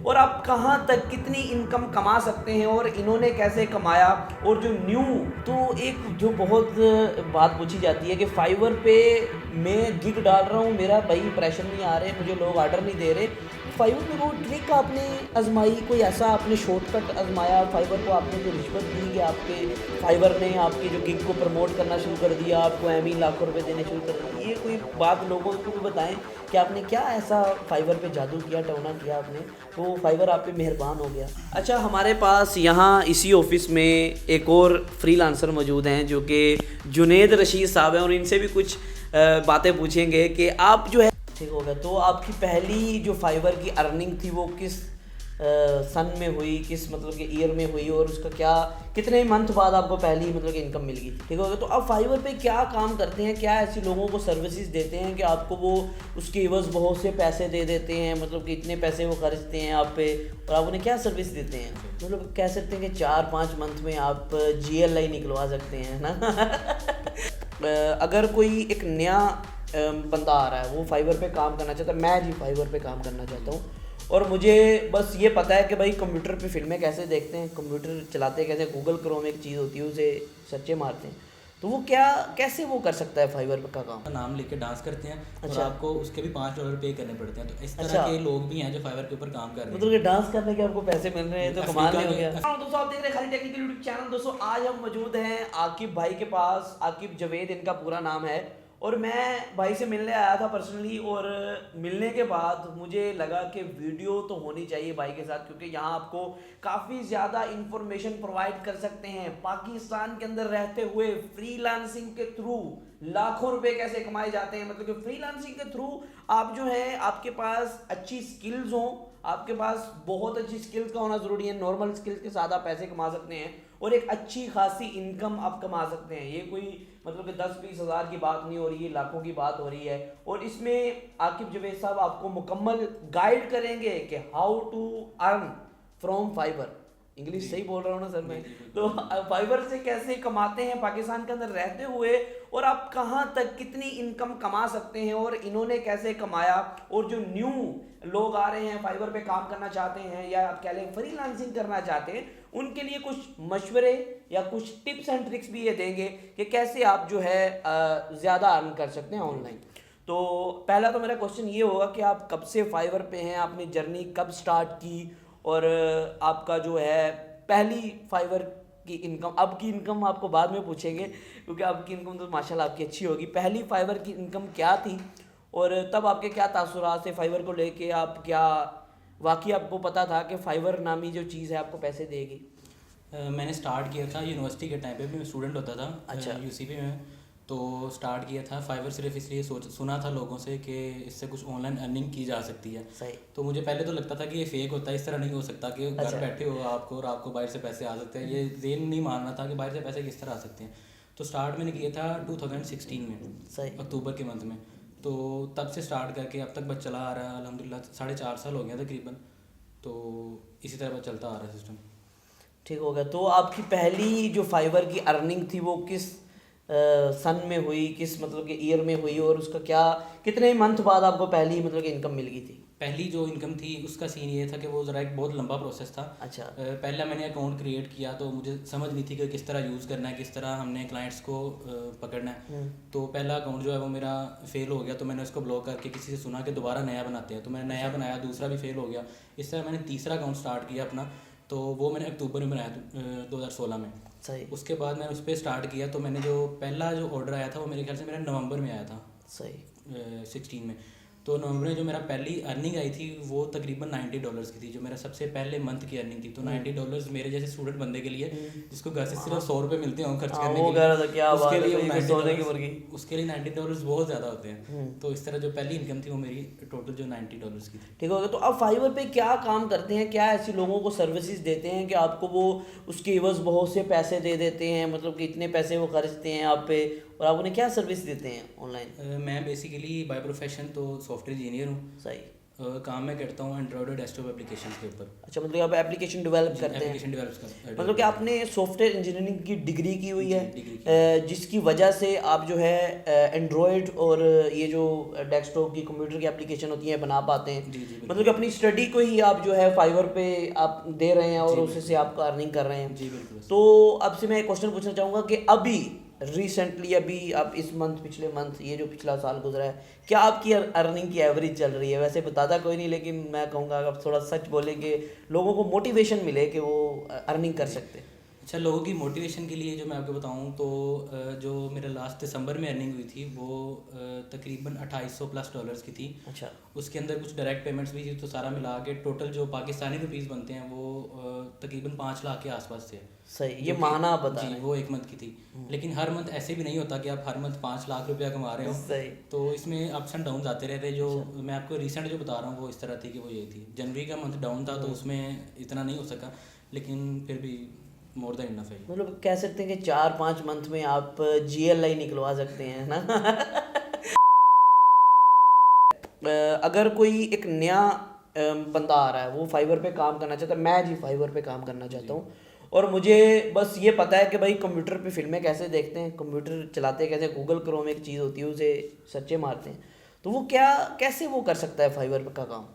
और आप कहाँ तक कितनी इनकम कमा सकते हैं और इन्होंने कैसे कमाया। और जो न्यू तो एक जो बहुत बात पूछी जाती है कि फाइवर पे मैं गिग डाल रहा हूँ, मेरा भाई इंप्रेशन नहीं आ रहे, मुझे लोग ऑर्डर नहीं दे रहे। फाइवर पे वो ट्रिक आपने आजमाई, कोई ऐसा आपने शॉर्टकट आजमाया फाइवर को, आपने जो रिश्वत दी कि आपके फाइवर ने आपकी जो गिग को प्रमोट करना शुरू कर दिया, आपको एम ही लाखों रुपए देने शुरू कर दिए, ये कोई बात लोगों को भी बताएं कि आपने क्या ऐसा फाइवर पे जादू किया, टोना किया आपने, तो फाइवर आप पे मेहरबान हो गया। अच्छा, हमारे पास यहाँ इसी ऑफिस में एक और फ्रीलांसर मौजूद हैं जो कि जुनेद रशीद साहब हैं, और इनसे भी कुछ बातें पूछेंगे कि आप जो है, ठीक हो गया, तो आपकी पहली जो फाइवर की अर्निंग थी वो किस सन में हुई, किस मतलब के ईयर में हुई, और उसका क्या कितने मंथ बाद आपको पहली मतलब कि इनकम मिल गई, ठीक हो गया। तो आप फाइवर पे क्या काम करते हैं, क्या ऐसी लोगों को सर्विसेज देते हैं कि आपको वो उसके एवज बहुत से पैसे दे देते हैं, मतलब कि इतने पैसे वो खर्चते हैं आप पे, और आप उन्हें क्या सर्विस देते हैं, मतलब कह सकते हैं कि 4-5 मंथ में आप GLI निकलवा सकते हैं ना। अगर कोई एक नया बंदा आ रहा है, वो फाइवर पे काम करना चाहता है, मैं जी फाइवर पे काम करना चाहता हूँ, और मुझे बस ये पता है कि भाई कंप्यूटर पे फिल्में कैसे देखते हैं, कंप्यूटर चलाते कैसे, गूगल क्रोम एक चीज़ होती है उसे सर्चे मारते हैं, तो वो क्या कैसे वो कर सकता है फाइवर का काम। नाम लेके डांस करते हैं। अच्छा। और आपको उसके भी $5 पे करने पड़ते हैं। तो इस तरह अच्छा। के लोग भी हैं जो फाइवर के ऊपर काम कर रहे हैं। मतलब कि डांस करने के आपको पैसे मिल रहे हैं, तो कमाल नहीं हो गया। अफ्रीका दोस्तों आप देख रहे हैं खाली टेक्निकल यूट्यूब चैनल। दोस्तों आज हम मौजूद हैं आकिब भाई के पास, आकिब जवेद इनका पूरा नाम है, और मैं भाई से मिलने आया था पर्सनली, और मिलने के बाद मुझे लगा कि वीडियो तो होनी चाहिए भाई के साथ, क्योंकि यहाँ आपको काफ़ी ज़्यादा इंफॉर्मेशन प्रोवाइड कर सकते हैं। पाकिस्तान के अंदर रहते हुए फ्रीलांसिंग के थ्रू लाखों रुपए कैसे कमाए जाते हैं, मतलब कि फ्रीलांसिंग के थ्रू आप जो है, आपके पास अच्छी स्किल्स हो, आपके पास बहुत अच्छी स्किल्स का होना ज़रूरी है, नॉर्मल स्किल्स के साथ आप पैसे कमा सकते हैं और एक अच्छी खासी इनकम आप कमा सकते हैं। ये कोई मतलब कि 10-20 हज़ार की बात नहीं हो रही है, लाखों की बात हो रही है। और इसमें आकिब जवेद साहब आपको मुकम्मल गाइड करेंगे कि how to earn from Fiverr. English सही बोल रहा हूँ ना सर मैं? तो फाइबर से कैसे कमाते हैं पाकिस्तान के अंदर रहते हुए, और आप कहाँ तक कितनी इनकम कमा सकते हैं और इन्होंने कैसे कमाया। और जो न्यू लोग आ रहे हैं फाइबर पे काम करना चाहते हैं, या आप कह लें फ्रीलांसिंग करना चाहते हैं, उनके लिए कुछ मशवरे या कुछ टिप्स एंड ट्रिक्स भी ये देंगे कि कैसे आप जो है ज़्यादा अर्न कर सकते हैं ऑनलाइन। तो पहला तो मेरा क्वेश्चन ये होगा कि आप कब से फाइवर पे हैं, आपने जर्नी कब स्टार्ट की, और आपका जो है पहली फाइवर की इनकम, अब की इनकम आपको बाद में पूछेंगे क्योंकि अब की इनकम तो माशाल्लाह आपकी अच्छी होगी। पहली फाइवर की इनकम क्या थी, और तब आपके क्या तासुरात थे फाइवर को लेके, आप क्या वाकई आपको पता था कि फाइवर नामी जो चीज़ है आपको पैसे देगी? मैंने स्टार्ट किया था यूनिवर्सिटी के टाइम पे भी, मैं स्टूडेंट होता था। अच्छा। UCP में। तो स्टार्ट किया था फाइवर सिर्फ इसलिए सुना था लोगों से कि इससे कुछ ऑनलाइन अर्निंग की जा सकती है। सही। तो मुझे पहले तो लगता था कि ये फेक होता है, इस तरह नहीं हो सकता कि घर अच्छा। बैठे हो आपको और आपको बाहर से पैसे आ सकते हैं। ये ज़ेन नहीं मानना था कि बाहर से पैसे किस तरह आ सकते हैं। तो स्टार्ट मैंने किया था 2016 में, सही। अक्टूबर के मंथ में। तो तब से स्टार्ट करके अब तक बस चला आ रहा है अल्हम्दुलिल्लाह। 4.5 साल हो गया तकरीबन। तो इसी तरह बस चलता आ रहा है सिस्टम। ठीक हो गया। तो आपकी पहली जो फाइवर की अर्निंग थी वो किस सन में हुई, किस मतलब के ईयर में हुई, और उसका क्या कितने मंथ बाद आपको पहली मतलब कि इनकम मिल गई थी? पहली जो इनकम थी उसका सीन ये था कि वो ज़रा एक बहुत लंबा प्रोसेस था। अच्छा। पहला मैंने अकाउंट क्रिएट किया तो मुझे समझ नहीं थी कि किस तरह यूज़ करना है, किस तरह हमने क्लाइंट्स को पकड़ना है। तो पहला अकाउंट जो है वो मेरा फेल हो गया, तो मैंने उसको ब्लॉक करके किसी से सुना कि दोबारा नया बनाते हैं, तो मैंने नया बनाया, दूसरा भी फेल हो गया। इस तरह मैंने तीसरा अकाउंट स्टार्ट किया अपना, तो वो मैंने अक्टूबर में बनाया 2016 में। सही। उसके बाद मैंने उस पर स्टार्ट किया, तो मैंने जो पहला जो ऑर्डर आया था वो मेरे ख्याल से मेरा नवंबर में आया था। सही। 16 में। तो नवंबर में जो मेरा पहली अर्निंग आई थी वो तकरीबन $90 की थी, जो मेरा सबसे पहले मंथ की अर्निंग थी। तो $90 मेरे जैसे स्टूडेंट बंदे के लिए, जिसको घर से सिर्फ $100 मिलते हों खर्च करने वो के कह रहा था क्या लिए, बात उसके है, लिए कोई सोने की मुर्गी। उसके लिए $90 बहुत ज़्यादा होते हैं। तो इस तरह जो पहली इनकम थी वो मेरी टोटल जो $90 की थी। ठीक हो गया। तो आप फाइवर पे क्या काम करते हैं, क्या ऐसी लोगों को सर्विसेज देते हैं कि आपको वो उसके एवज बहुत से पैसे दे देते हैं, मतलब कि इतने पैसे वो खर्चते हैं आप पे, और आप उन्हें क्या सर्विस देते हैं ऑनलाइन? मैं बेसिकली बाय प्रोफेशन तो सॉफ्टवेयर इंजीनियर हूँ। सही। काम मैं करता हूँ एंड्रॉयड और डेस्कटॉप एप्लीकेशन के ऊपर। अच्छा, मतलब आप एप्लीकेशन डेवलप करते हैं। एप्लीकेशन डेवलप मतलब कि आपने सॉफ्टवेयर इंजीनियरिंग की डिग्री की हुई है, डिग्री की। जिसकी वजह से आप जो है एंड्रॉयड और ये जो डेस्कटॉप की कंप्यूटर की एप्लीकेशन होती हैं बना पाते हैं। जी जी मतलब कि अपनी स्टडी को ही आप जो है फाइवर पे आप दे रहे हैं और उससे से आप अर्निंग कर रहे हैं। जी बिल्कुल। तो अब से मैं एक क्वेश्चन पूछना चाहूँगा कि अभी रिसेंटली अभी आप इस मंथ, पिछले मंथ, ये जो पिछला साल गुजरा है, क्या आपकी अर्निंग की एवरेज चल रही है? वैसे बताता कोई नहीं, लेकिन मैं कहूँगा आप थोड़ा सच बोलेंगे, लोगों को मोटिवेशन मिले कि वो अर्निंग कर सकते हैं। अच्छा, लोगों की मोटिवेशन के लिए जो मैं आपको बताऊं तो जो मेरा लास्ट दिसंबर में अर्निंग हुई थी वो तकरीबन $2800+ की थी। अच्छा, उसके अंदर कुछ डायरेक्ट पेमेंट्स भी थी, तो सारा मिला के टोटल जो पाकिस्तानी रुपीस बनते हैं वो तकरीबन 5 लाख के आसपास थे। सही, ये माना आप बता जी, रहे हैं। वो एक मंथ की थी। लेकिन हर मंथ ऐसे भी नहीं होता कि आप हर मंथ 5 लाख रुपया कमा रहे हो। सही। तो इसमें अप्स एंड डाउन आते रहते। जो मैं आपको रिसेंट जो बता रहा हूँ वो इस तरह थी कि वो ये थी, जनवरी का मंथ डाउन था तो उसमें इतना नहीं हो सका, लेकिन फिर भी मोर देन इनफ है। मतलब कह सकते हैं कि 4-5 मंथ में आप GLI निकलवा सकते हैं ना। अगर कोई एक नया बंदा आ रहा है, वो फाइवर पे काम करना चाहता है, मैं जी फाइवर पे काम करना चाहता हूँ, और मुझे बस ये पता है कि भाई कंप्यूटर पे फिल्में कैसे देखते हैं, कंप्यूटर चलाते कैसे, गूगल क्रोम एक चीज़ होती है उसे सर्चे मारते हैं, तो वो क्या कैसे वो कर सकता है फाइवर का काम?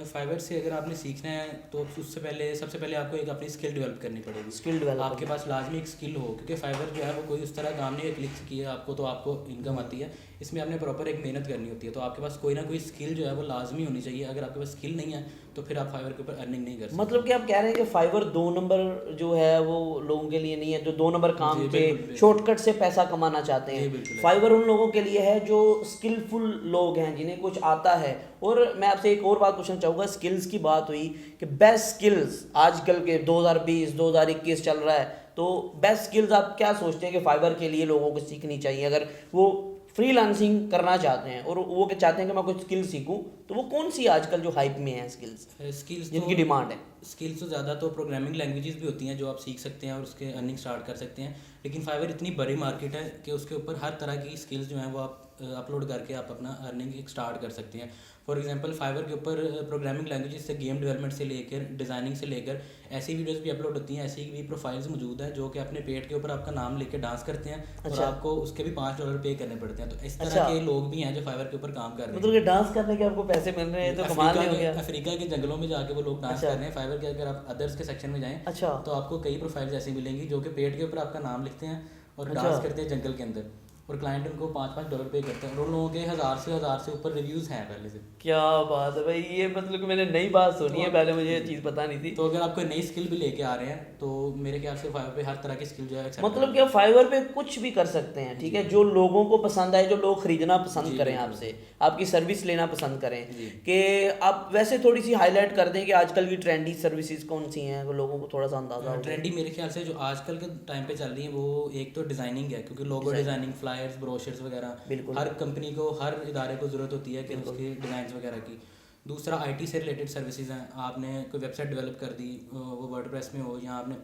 फाइवर से अगर आपने सीखना है तो उससे पहले सबसे पहले आपको एक अपनी स्किल डेवलप करनी पड़ेगी। स्किल डेवलप आपके पास लाजमी एक स्किल हो, क्योंकि फाइवर जो है वो कोई उस तरह काम नहीं है क्लिक किया आपको तो आपको इनकम आती है। इसमें आपने प्रॉपर एक मेहनत करनी होती है, तो आपके पास कोई ना कोई स्किल जो है वो लाजमी होनी चाहिए। अगर आपके पास स्किल नहीं है तो फिर आप फाइवर के ऊपर अर्निंग नहीं कर सकते। मतलब कि आप कह रहे हैं कि फाइवर 2 नंबर जो है वो लोगों के लिए नहीं है, जो 2 नंबर काम जी, पे बिल्कुल। शॉर्टकट से पैसा कमाना चाहते जी, हैं। बिल्कुल। फाइवर उन लोगों के लिए है जो स्किलफुल लोग हैं, जिन्हें कुछ आता है। और मैं आपसे एक और बात पूछना चाहूँगा, स्किल्स की बात हुई कि बेस्ट स्किल्स आजकल के 2020-2021 चल रहा है, तो बेस्ट स्किल्स आप क्या सोचते हैं कि फाइवर के लिए लोगों को सीखनी चाहिए अगर वो फ्रीलांसिंग करना चाहते हैं और वो क्या चाहते हैं कि मैं कुछ स्किल सीखूं, तो वो कौन सी आजकल जो हाइप में है स्किल्स जिनकी डिमांड है? स्किल्स तो ज़्यादा तो प्रोग्रामिंग लैंग्वेजेस भी होती हैं जो आप सीख सकते हैं और उसके अर्निंग स्टार्ट कर सकते हैं। लेकिन फाइवर इतनी बड़ी मार्केट है कि उसके ऊपर हर तरह की स्किल्स जो हैं वो आप अपलोड करके आप अपना अर्निंग एक स्टार्ट कर सकते हैं। फॉर एग्जांपल फाइवर के ऊपर प्रोग्रामिंग लैंग्वेजेस से गेम डेवलपमेंट से लेकर डिज़ाइनिंग से लेकर ऐसी वीडियोस भी अपलोड होती हैं, ऐसी भी प्रोफाइल्स मौजूद हैं जो कि अपने पेट के ऊपर आपका नाम लेकर डांस करते हैं। और आपको उसके भी $5 पे करने पड़ते हैं। तो इस तरह के लोग भी हैं जो फाइवर के ऊपर काम कर रहे हैं। मतलब कि डांस करने के आपको पैसे मिल रहे हैं तो कमाल हो गया। अफ्रीका के जंगलों में जाके वो लोग डांस कर रहे हैं फाइवर के। अगर आप अदर्स के सेक्शन में जाएं तो आपको कई प्रोफाइल्स ऐसी मिलेंगी जो कि पेट के ऊपर आपका नाम लिखते हैं और डांस करते हैं जंगल के अंदर, और क्लाइंट उनको $5 पे करते हैं। और उन लोगों के 1000 से ऊपर रिव्यूज़ हैं पहले से। क्या बात है भाई, ये मतलब कि मैंने नई बात सुनी है, पहले मुझे ये चीज़ पता नहीं थी। तो अगर आप कोई नई स्किल भी लेके आ रहे हैं तो मेरे ख्याल से फाइवर पे हर तरह की स्किल जो है मतलब कि आप फाइवर पे कुछ भी कर सकते हैं, ठीक है, जो लोगों को पसंद आए, जो लोग खरीदना पसंद करें आपसे, आपकी सर्विस लेना पसंद करें। कि आप वैसे थोड़ी सी हाईलाइट कर दें कि आजकल की ट्रेंडी सर्विसेज कौन सी हैं, वो लोगों को थोड़ा सा अंदाजा हो। ट्रेंडी मेरे ख्याल से जो आजकल के टाइम पे चल रही है वो एक तो डिज़ाइनिंग है, क्योंकि लोगो डिज़ाइनिंग, फ्लायर्स, ब्रोशर्स वगैरह हर कंपनी को, हर इदारे को ज़रूरत होती है कि उसकी डिज़ाइन वगैरह की। दूसरा आईटी से रिलेटेड सर्विसेज हैं। आपने कोई वेबसाइट डेवलप कर दी, वो वर्डप्रेस में हो, या आपने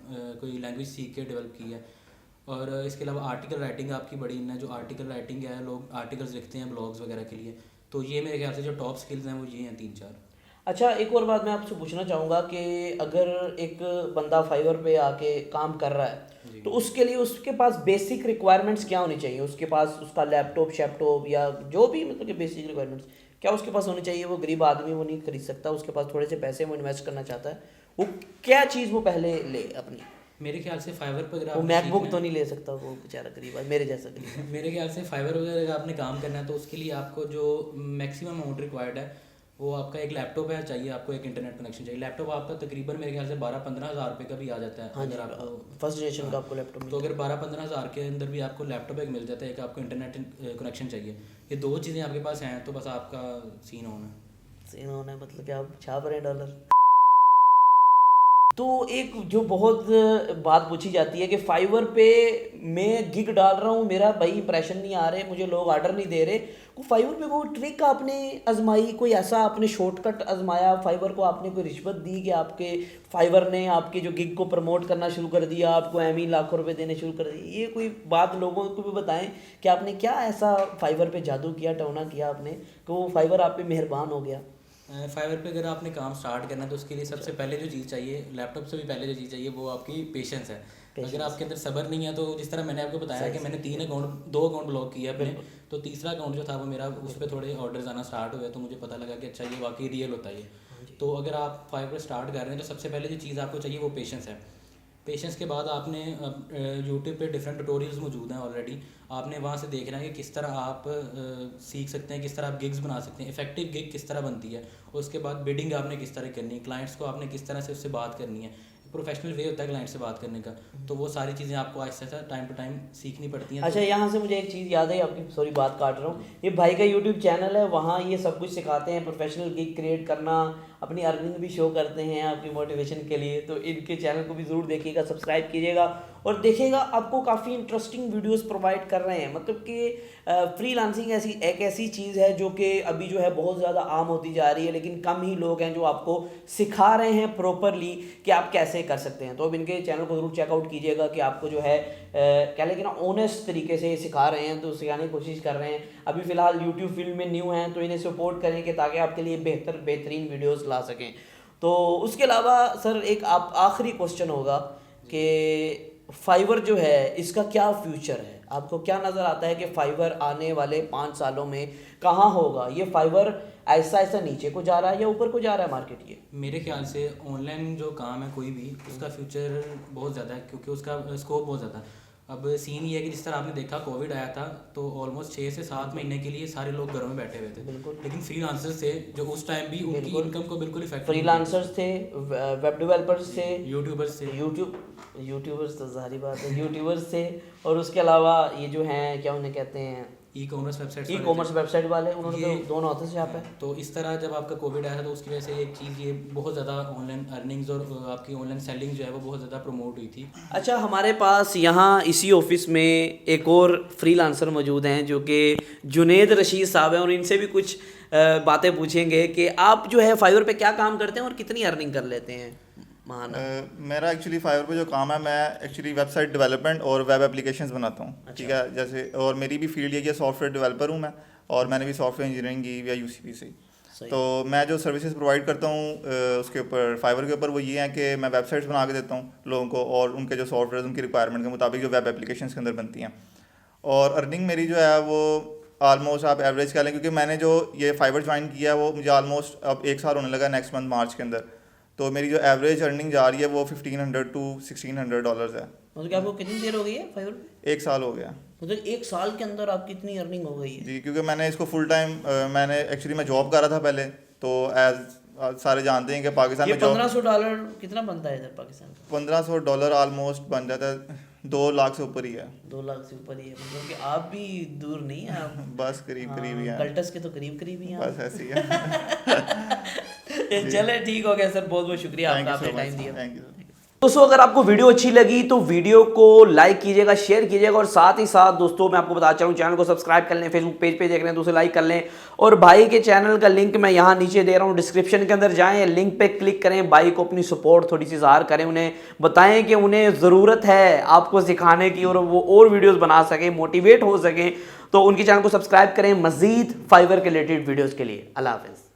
कोई लैंग्वेज सीख के डेवलप की है। और इसके अलावा आर्टिकल राइटिंग आपकी बड़ी इन है, जो आर्टिकल राइटिंग है, लोग आर्टिकल्स लिखते हैं ब्लॉग्स वगैरह के लिए। तो ये मेरे ख्याल से जो टॉप स्किल्स हैं वो ये हैं 3-4। अच्छा, एक और बात मैं आपसे पूछना चाहूँगा कि अगर एक बंदा फाइवर पे आके काम कर रहा है तो उसके लिए उसके पास बेसिक रिक्वायरमेंट्स क्या होनी चाहिए? उसके पास उसका लैपटॉप शैपटॉप या जो भी मतलब कि बेसिक रिक्वायरमेंट्स क्या उसके पास होनी चाहिए? वो गरीब आदमी वो नहीं खरीद सकता, उसके पास थोड़े से पैसे वो इन्वेस्ट करना चाहता है, वो क्या चीज़ वो पहले ले अपनी? मेरे ख्याल से फाइवर पर अगर वो मैकबुक तो नहीं ले सकता वो बेचारा गरीब मेरे जैसा गरीब। मेरे ख्याल से फाइवर वगैरह अगर आपने काम करना है तो उसके लिए आपको जो मैक्सिमम अमाउंट रिक्वायर्ड है वो आपका एक लैपटॉप है चाहिए, आपको एक इंटरनेट कनेक्शन चाहिए। लैपटॉप आपका तकरीबन मेरे ख्याल से 12-15 हज़ार रुपये का भी आ जाता है। हाँ अगर जी, आपको फर्स्ट जनरेशन का आपको लैपटॉप तो अगर 12-15 हज़ार के अंदर भी आपको लैपटॉप एक मिल जाता है, एक आपको इंटरनेट कनेक्शन चाहिए, ये 2 चीज़ें आपके पास हैं तो बस आपका सीन होना है। मतलब कि आप छाप रहे हैं डॉलर। तो एक जो बहुत बात पूछी जाती है कि फाइवर पे मैं गिग डाल रहा हूँ, मेरा भाई इंप्रेशन नहीं आ रहे, मुझे लोग ऑर्डर नहीं दे रहे, को फाइवर पे कोई ट्रिक आपने आजमाई, कोई ऐसा आपने शॉर्टकट आजमाया, फाइवर को आपने कोई रिश्वत दी कि आपके फाइवर ने आपके जो गिग को प्रमोट करना शुरू कर दिया, आपको एम ही लाखों रुपए देने शुरू कर दिए? ये कोई बात लोगों को भी बताएं कि आपने क्या ऐसा फाइवर पे जादू किया, टोना किया आपने कि वो फाइवर आप पे मेहरबान हो गया? फाइवर पे अगर आपने काम स्टार्ट करना है तो उसके लिए सबसे पहले जो चीज़ चाहिए, लैपटॉप से भी पहले जो चीज़ चाहिए वो आपकी पेशेंस है। अगर आपके अंदर सब्र नहीं है तो जिस तरह मैंने आपको बताया कि मैंने 2 अकाउंट ब्लॉक किए अपने, तो तीसरा अकाउंट जो था वो मेरा उस पर थोड़े ऑर्डर्स आना स्टार्ट हुए, तो मुझे पता लगा कि अच्छा ये वाकई रियल होता है ये। तो अगर आप फाइवर स्टार्ट कर रहे हैं तो सबसे पहले जो चीज़ आपको चाहिए वो पेशेंस है। पेशेंस के बाद आपने यूट्यूब पे डिफरेंट ट्यूटोरियल्स मौजूद हैं ऑलरेडी, आपने वहाँ से देखना है कि किस तरह आप सीख सकते हैं, किस तरह आप गिग्स बना सकते हैं, इफेक्टिव गिग किस तरह बनती है, और उसके बाद बिडिंग आपने किस तरह करनी है, क्लाइंट्स को आपने किस तरह से उससे बात करनी है, प्रोफेशनल वे होता है क्लाइंट से बात करने का। तो वो सारी चीज़ें आपको Aahista Aahista time to time सीखनी पड़ती हैं। अच्छा, यहाँ से मुझे एक चीज़ याद है, आपकी सॉरी बात काट रहा हूँ, ये भाई का यूट्यूब चैनल है, वहाँ ये सब कुछ सिखाते हैं, प्रोफेशनल गिग क्रिएट करना, अपनी अर्निंग भी शो करते हैं आपकी मोटिवेशन के लिए। तो इनके चैनल को भी ज़रूर देखिएगा, सब्सक्राइब कीजिएगा और देखिएगा, आपको काफ़ी इंटरेस्टिंग वीडियोस प्रोवाइड कर रहे हैं। मतलब कि फ्रीलांसिंग ऐसी चीज़ है जो कि अभी जो है बहुत ज़्यादा आम होती जा रही है, लेकिन कम ही लोग हैं जो आपको सिखा रहे हैं प्रॉपरली कि आप कैसे कर सकते हैं। तो अब इनके चैनल को ज़रूर चेकआउट कीजिएगा कि आपको जो है क्या लेकिन ऑनेस्ट तरीके से सिखा रहे हैं, तो सिखाने की कोशिश कर रहे हैं। अभी फ़िलहाल यूट्यूब फील्ड में न्यू हैं तो इन्हें सपोर्ट करें कि ताकि आपके लिए बेहतरीन वीडियोस ला सकें। तो उसके अलावा सर एक आप आखिरी क्वेश्चन होगा कि फाइवर जो है इसका क्या फ्यूचर है, आपको क्या नज़र आता है कि फाइवर आने वाले 5 सालों में कहाँ होगा? ये फाइवर ऐसा ऐसा नीचे को जा रहा है या ऊपर को जा रहा है मार्केट? ये मेरे ख्याल से ऑनलाइन जो काम है कोई भी, उसका फ्यूचर बहुत ज़्यादा है, क्योंकि उसका स्कोप बहुत ज़्यादा है। अब सीन ये है कि जिस तरह आपने देखा कोविड आया था तो ऑलमोस्ट 6 से 7 महीने के लिए सारे लोग घरों में बैठे हुए थे, लेकिन फ्रीलांसर्स थे जो उस टाइम भी उनकी इनकम को बिल्कुल इफेक्ट, फ्रीलांसर्स थे, वेब डेवलपर्स थे, यूट्यूबर्स थे, यूट्यूबर्स तो जाहिर बात है यूट्यूबर्स थे, और उसके अलावा ये जो हैं क्या उन्हें कहते हैं, ई कॉमर्स वेबसाइट वाले, उन्होंने तो दोनों हाथों से पे। तो इस तरह जब आपका कोविड आया था तो उसकी वजह से एक चीज़ ये बहुत ज़्यादा ऑनलाइन अर्निंग्स और आपकी ऑनलाइन सेलिंग जो है वो बहुत ज़्यादा प्रमोट हुई थी। अच्छा, हमारे पास यहाँ इसी ऑफिस में एक और फ्रीलांसर मौजूद हैं जो कि जुनेद रशीद साहब हैं, और इनसे भी कुछ बातें पूछेंगे कि आप जो है फाइवर पे क्या काम करते हैं और कितनी अर्निंग कर लेते हैं। मेरा एक्चुअली फाइवर पे जो काम है, मैं एक्चुअली वेबसाइट डेवलपमेंट और वेब एप्लीकेशंस बनाता हूँ। अच्छा। ठीक है, जैसे और मेरी भी फील्ड ये कि सॉफ्टवेयर डेवलपर हूँ मैं, और मैंने भी सॉफ्टवेयर इंजीनियरिंग की या यूसीपी से। तो मैं जो सर्विसेज प्रोवाइड करता हूँ उसके ऊपर फाइवर के ऊपर वो ये है कि मैं वेबसाइट्स बना के देता हूँ लोगों को, और उनके जो सॉफ्टवेयर उनकी रिक्वायरमेंट के मुताबिक जो वेब एप्लीकेशंस के अंदर बनती हैं। और अर्निंग मेरी जो है वो ऑलमोस्ट आप एवरेज कह लें, क्योंकि मैंने जो ये फाइवर ज्वाइन किया है वो मुझे ऑलमोस्ट अब 1 साल होने लगा नेक्स्ट मंथ मार्च के अंदर। तो मेरी जो एवरेज अर्निंग जा रही है वो $1500 to $1600 है। मतलब आपको कितनी देर हो गई है फाइवर पे? 1 साल हो गया। मतलब 1 साल के अंदर आपकी इतनी अर्निंग हो गई है? जी, क्योंकि मैंने इसको फुल टाइम मैंने एक्चुअली मैं जॉब कर रहा था पहले, तो एज सारे जानते हैं कि पाकिस्तान में $1500 कितना बनता है इधर पाकिस्तान का? $1500 ऑलमोस्ट बन जाता है, 2 लाख से ऊपर ही है। 2 लाख से ऊपर ही है, मतलब कि आप भी दूर नहीं हैं आप। बस करीब ही है, कल्टस के तो करीब ही हैं बस ऐसे ही है। चले ठीक हो गया सर, बहुत बहुत शुक्रिया आपका, आपने टाइम दिया। Thank you. दोस्तों, अगर आपको वीडियो अच्छी लगी तो वीडियो को लाइक कीजिएगा, शेयर कीजिएगा, और साथ ही साथ दोस्तों मैं आपको बताना चाहूँ चैनल को सब्सक्राइब कर लें, फेसबुक पेज पे देख रहे हैं तो उसे लाइक कर लें, और भाई के चैनल का लिंक मैं यहाँ नीचे दे रहा हूँ डिस्क्रिप्शन के अंदर, जाएं लिंक पे क्लिक करें, भाई को अपनी सपोर्ट थोड़ी सी ज़ाहिर करें, उन्हें बताएं कि उन्हें ज़रूरत है आपको सिखाने की और वो और वीडियोज़ बना सकें, मोटिवेट हो सकें। तो उनके चैनल को सब्सक्राइब करें मज़ीद फाइवर के रिलेटेड वीडियोज़ के लिए। अल्लाह हाफ़िज़।